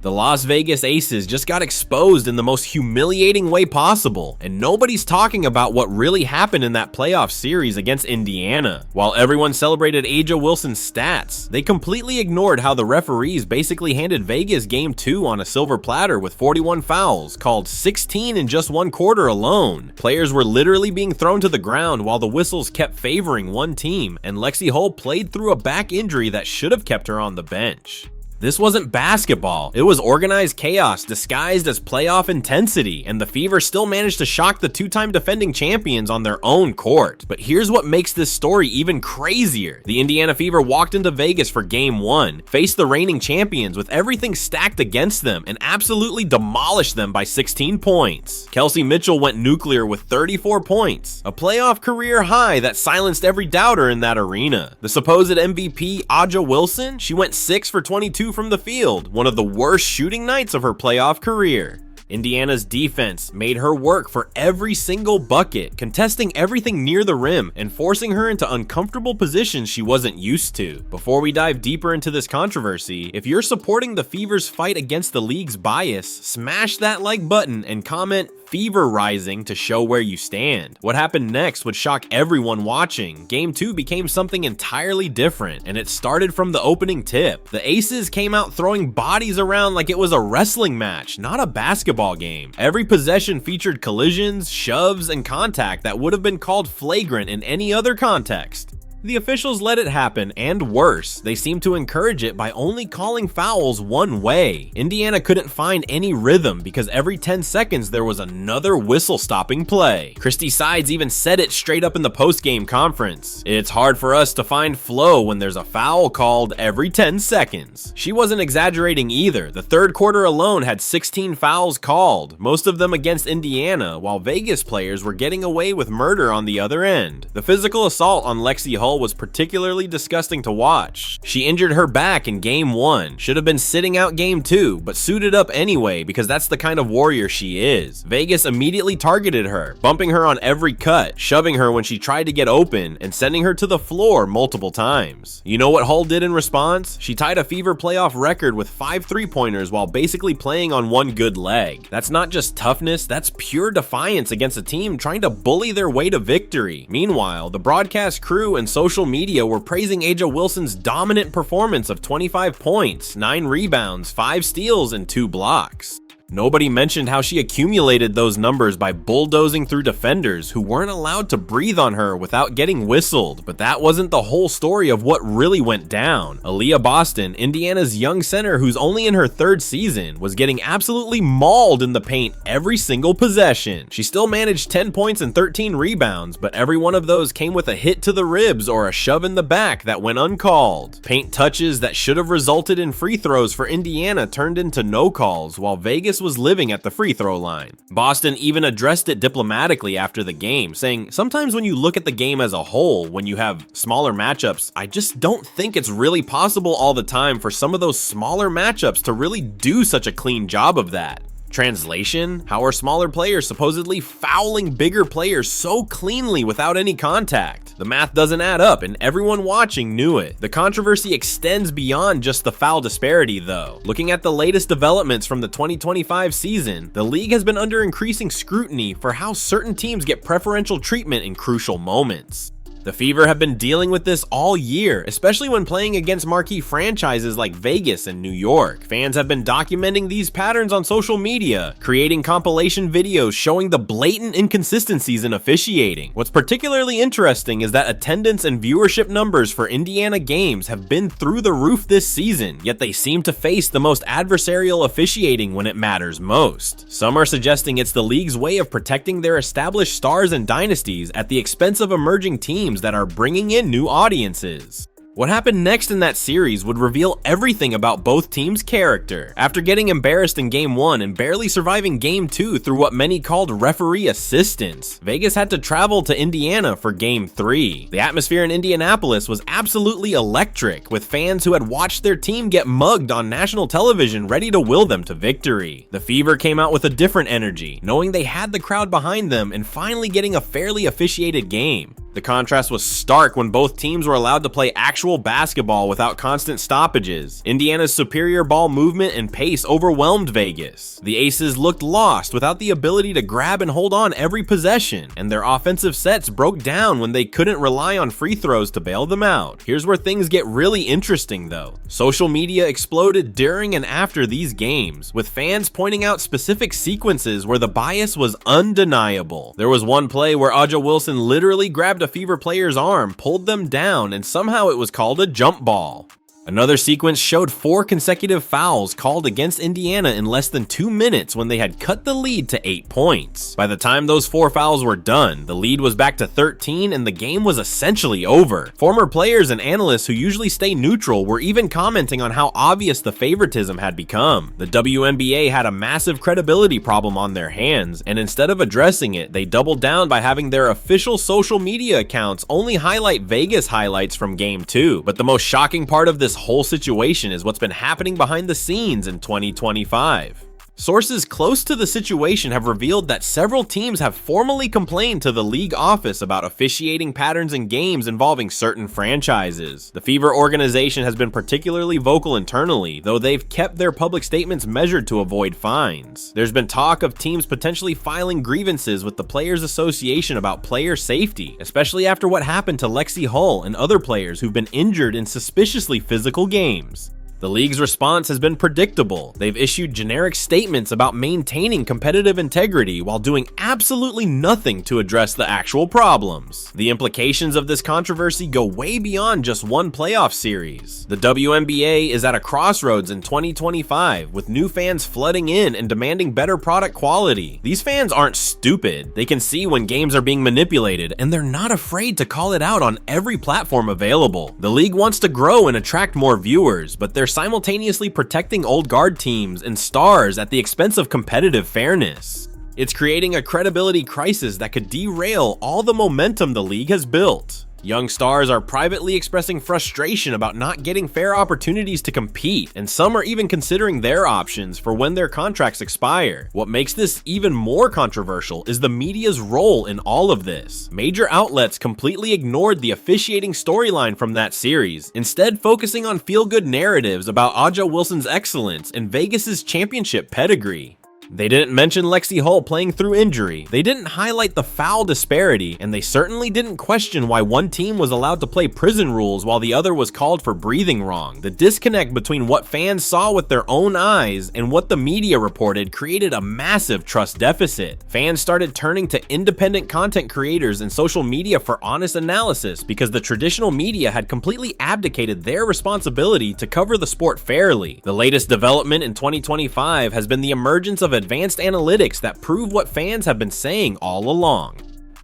The Las Vegas Aces just got exposed in the most humiliating way possible, and nobody's talking about what really happened in that playoff series against Indiana. While everyone celebrated A'ja Wilson's stats, they completely ignored how the referees basically handed Vegas Game 2 on a silver platter with 41 fouls, called 16 in just one quarter alone. Players were literally being thrown to the ground while the whistles kept favoring one team, and Lexie Hull played through a back injury that should have kept her on the bench. This wasn't basketball, it was organized chaos disguised as playoff intensity, and the Fever still managed to shock the two-time defending champions on their own court. But here's what makes this story even crazier. The Indiana Fever walked into Vegas for Game 1, faced the reigning champions with everything stacked against them, and absolutely demolished them by 16 points. Kelsey Mitchell went nuclear with 34 points, a playoff career high that silenced every doubter in that arena. The supposed MVP, A'ja Wilson, she went 6 for 22 from the field, one of the worst shooting nights of her playoff career. Indiana's defense made her work for every single bucket, contesting everything near the rim and forcing her into uncomfortable positions she wasn't used to. Before we dive deeper into this controversy, if you're supporting the Fever's fight against the league's bias, smash that like button and comment Fever Rising to show where you stand. What happened next would shock everyone watching. Game 2 became something entirely different, and it started from the opening tip. The Aces came out throwing bodies around like it was a wrestling match, not a basketball game. Every possession featured collisions, shoves, and contact that would have been called flagrant in any other context. The officials let it happen, and worse, they seemed to encourage it by only calling fouls one way. Indiana couldn't find any rhythm because every 10 seconds there was another whistle-stopping play. Christy Sides even said it straight up in the post-game conference. It's hard for us to find flow when there's a foul called every 10 seconds. She wasn't exaggerating either. The third quarter alone had 16 fouls called, most of them against Indiana, while Vegas players were getting away with murder on the other end. The physical assault on Lexie Hull was particularly disgusting to watch. She injured her back in Game 1, should have been sitting out Game 2, but suited up anyway because that's the kind of warrior she is. Vegas immediately targeted her, bumping her on every cut, shoving her when she tried to get open, and sending her to the floor multiple times. You know what Hull did in response? She tied a Fever playoff record with 5 3-pointers while basically playing on one good leg. That's not just toughness, that's pure defiance against a team trying to bully their way to victory. Meanwhile, the broadcast crew and social media were praising A'ja Wilson's dominant performance of 25 points, 9 rebounds, 5 steals, and 2 blocks. Nobody mentioned how she accumulated those numbers by bulldozing through defenders who weren't allowed to breathe on her without getting whistled, but that wasn't the whole story of what really went down. Aliyah Boston, Indiana's young center who's only in her 3rd season, was getting absolutely mauled in the paint every single possession. She still managed 10 points and 13 rebounds, but every one of those came with a hit to the ribs or a shove in the back that went uncalled. Paint touches that should have resulted in free throws for Indiana turned into no calls, while Vegas was living at the free throw line. Boston even addressed it diplomatically after the game, saying, "Sometimes when you look at the game as a whole, when you have smaller matchups, I just don't think it's really possible all the time for some of those smaller matchups to really do such a clean job of that." Translation? How are smaller players supposedly fouling bigger players so cleanly without any contact? The math doesn't add up, and everyone watching knew it. The controversy extends beyond just the foul disparity, though. Looking at the latest developments from the 2025 season, the league has been under increasing scrutiny for how certain teams get preferential treatment in crucial moments. The Fever have been dealing with this all year, especially when playing against marquee franchises like Vegas and New York. Fans have been documenting these patterns on social media, creating compilation videos showing the blatant inconsistencies in officiating. What's particularly interesting is that attendance and viewership numbers for Indiana games have been through the roof this season, yet they seem to face the most adversarial officiating when it matters most. Some are suggesting it's the league's way of protecting their established stars and dynasties at the expense of emerging teams that are bringing in new audiences. What happened next in that series would reveal everything about both teams' character. After getting embarrassed in Game 1 and barely surviving Game 2 through what many called referee assistance, Vegas had to travel to Indiana for Game 3. The atmosphere in Indianapolis was absolutely electric, with fans who had watched their team get mugged on national television ready to will them to victory. The Fever came out with a different energy, knowing they had the crowd behind them and finally getting a fairly officiated game. The contrast was stark when both teams were allowed to play actual basketball without constant stoppages. Indiana's superior ball movement and pace overwhelmed Vegas. The Aces looked lost without the ability to grab and hold on every possession, and their offensive sets broke down when they couldn't rely on free throws to bail them out. Here's where things get really interesting though. Social media exploded during and after these games, with fans pointing out specific sequences where the bias was undeniable. There was one play where A'ja Wilson literally grabbed a Fever player's arm, pulled them down, and somehow it was called a jump ball. Another sequence showed 4 consecutive fouls called against Indiana in less than 2 minutes when they had cut the lead to 8 points. By the time those 4 fouls were done, the lead was back to 13 and the game was essentially over. Former players and analysts who usually stay neutral were even commenting on how obvious the favoritism had become. The WNBA had a massive credibility problem on their hands, and instead of addressing it, they doubled down by having their official social media accounts only highlight Vegas highlights from Game 2. But the most shocking part of this whole situation is what's been happening behind the scenes in 2025. Sources close to the situation have revealed that several teams have formally complained to the league office about officiating patterns in games involving certain franchises. The Fever organization has been particularly vocal internally, though they've kept their public statements measured to avoid fines. There's been talk of teams potentially filing grievances with the Players Association about player safety, especially after what happened to Lexie Hull and other players who've been injured in suspiciously physical games. The league's response has been predictable. They've issued generic statements about maintaining competitive integrity while doing absolutely nothing to address the actual problems. The implications of this controversy go way beyond just one playoff series. The WNBA is at a crossroads in 2025, with new fans flooding in and demanding better product quality. These fans aren't stupid. They can see when games are being manipulated, and they're not afraid to call it out on every platform available. The league wants to grow and attract more viewers, but they're simultaneously protecting old guard teams and stars at the expense of competitive fairness. It's creating a credibility crisis that could derail all the momentum the league has built. Young stars are privately expressing frustration about not getting fair opportunities to compete, and some are even considering their options for when their contracts expire. What makes this even more controversial is the media's role in all of this. Major outlets completely ignored the officiating storyline from that series, instead focusing on feel-good narratives about A'ja Wilson's excellence and Vegas's championship pedigree. They didn't mention Lexie Hull playing through injury, they didn't highlight the foul disparity, and they certainly didn't question why one team was allowed to play prison rules while the other was called for breathing wrong. The disconnect between what fans saw with their own eyes and what the media reported created a massive trust deficit. Fans started turning to independent content creators and social media for honest analysis because the traditional media had completely abdicated their responsibility to cover the sport fairly. The latest development in 2025 has been the emergence of advanced analytics that prove what fans have been saying all along.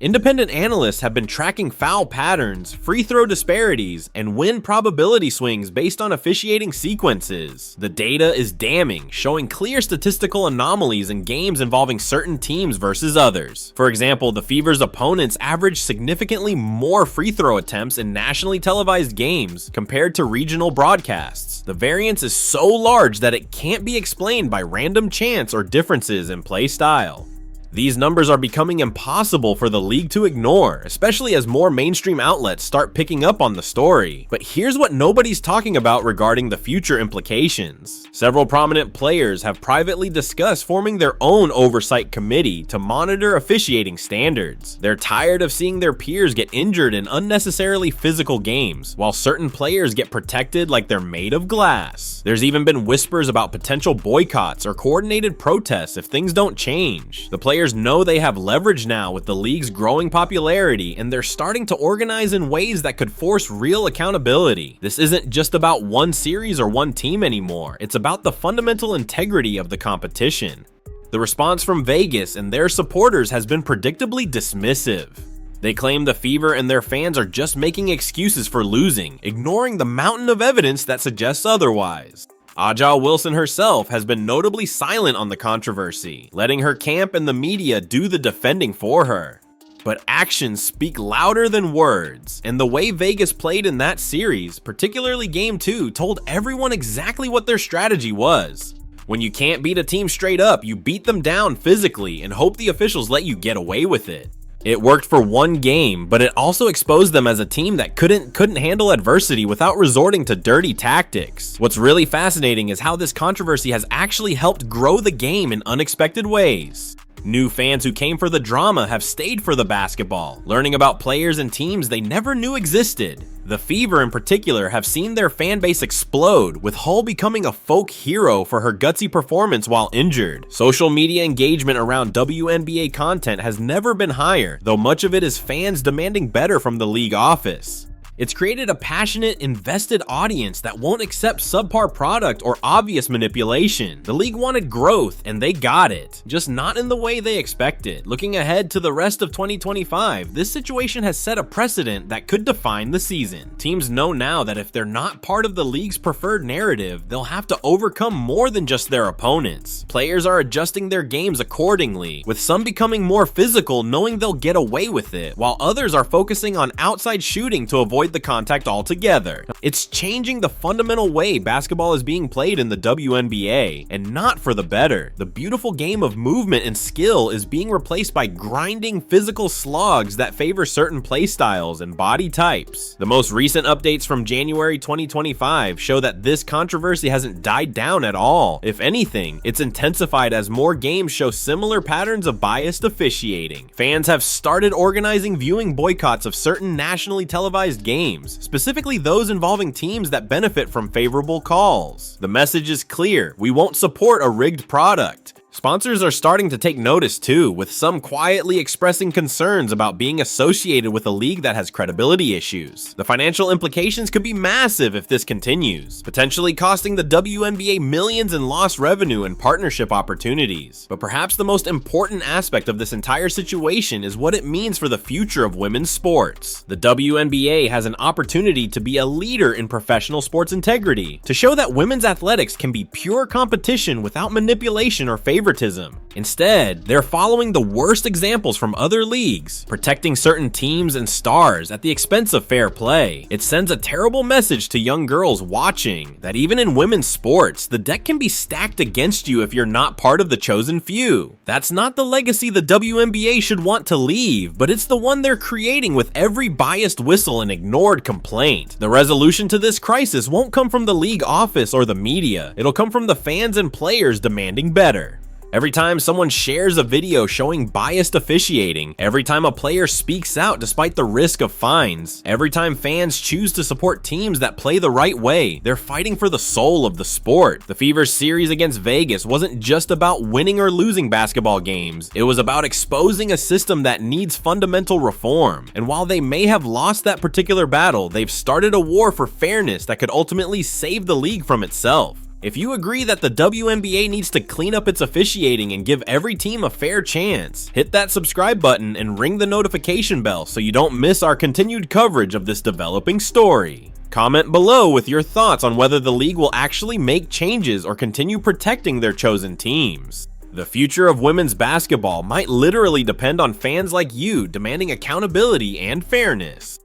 Independent analysts have been tracking foul patterns, free throw disparities, and win probability swings based on officiating sequences. The data is damning, showing clear statistical anomalies in games involving certain teams versus others. For example, the Fever's opponents averaged significantly more free throw attempts in nationally televised games compared to regional broadcasts. The variance is so large that it can't be explained by random chance or differences in play style. These numbers are becoming impossible for the league to ignore, especially as more mainstream outlets start picking up on the story. But here's what nobody's talking about regarding the future implications. Several prominent players have privately discussed forming their own oversight committee to monitor officiating standards. They're tired of seeing their peers get injured in unnecessarily physical games, while certain players get protected like they're made of glass. There's even been whispers about potential boycotts or coordinated protests if things don't change. The players know they have leverage now with the league's growing popularity, and they're starting to organize in ways that could force real accountability. This isn't just about one series or one team anymore, it's about the fundamental integrity of the competition. The response from Vegas and their supporters has been predictably dismissive. They claim the Fever and their fans are just making excuses for losing, ignoring the mountain of evidence that suggests otherwise. A'ja Wilson herself has been notably silent on the controversy, letting her camp and the media do the defending for her. But actions speak louder than words, and the way Vegas played in that series, particularly Game 2, told everyone exactly what their strategy was. When you can't beat a team straight up, you beat them down physically and hope the officials let you get away with it. It worked for one game, but it also exposed them as a team that couldn't handle adversity without resorting to dirty tactics. What's really fascinating is how this controversy has actually helped grow the game in unexpected ways. New fans who came for the drama have stayed for the basketball, learning about players and teams they never knew existed. The Fever in particular have seen their fan base explode, with Hull becoming a folk hero for her gutsy performance while injured. Social media engagement around WNBA content has never been higher, though much of it is fans demanding better from the league office. It's created a passionate, invested audience that won't accept subpar product or obvious manipulation. The league wanted growth, and they got it, just not in the way they expected. Looking ahead to the rest of 2025, this situation has set a precedent that could define the season. Teams know now that if they're not part of the league's preferred narrative, they'll have to overcome more than just their opponents. Players are adjusting their games accordingly, with some becoming more physical knowing they'll get away with it, while others are focusing on outside shooting to avoid the contact altogether. It's changing the fundamental way basketball is being played in the WNBA, and not for the better. The beautiful game of movement and skill is being replaced by grinding physical slogs that favor certain playstyles and body types. The most recent updates from January 2025 show that this controversy hasn't died down at all. If anything, it's intensified as more games show similar patterns of biased officiating. Fans have started organizing viewing boycotts of certain nationally televised games, specifically those involving teams that benefit from favorable calls. The message is clear: we won't support a rigged product. Sponsors are starting to take notice too, with some quietly expressing concerns about being associated with a league that has credibility issues. The financial implications could be massive if this continues, potentially costing the WNBA millions in lost revenue and partnership opportunities. But perhaps the most important aspect of this entire situation is what it means for the future of women's sports. The WNBA has an opportunity to be a leader in professional sports integrity, to show that women's athletics can be pure competition without manipulation or favoritism. Instead, they're following the worst examples from other leagues, protecting certain teams and stars at the expense of fair play. It sends a terrible message to young girls watching that even in women's sports, the deck can be stacked against you if you're not part of the chosen few. That's not the legacy the WNBA should want to leave, but it's the one they're creating with every biased whistle and ignored complaint. The resolution to this crisis won't come from the league office or the media. It'll come from the fans and players demanding better. Every time someone shares a video showing biased officiating, every time a player speaks out despite the risk of fines, every time fans choose to support teams that play the right way, they're fighting for the soul of the sport. The Fever's series against Vegas wasn't just about winning or losing basketball games, it was about exposing a system that needs fundamental reform. And while they may have lost that particular battle, they've started a war for fairness that could ultimately save the league from itself. If you agree that the WNBA needs to clean up its officiating and give every team a fair chance, hit that subscribe button and ring the notification bell so you don't miss our continued coverage of this developing story. Comment below with your thoughts on whether the league will actually make changes or continue protecting their chosen teams. The future of women's basketball might literally depend on fans like you demanding accountability and fairness.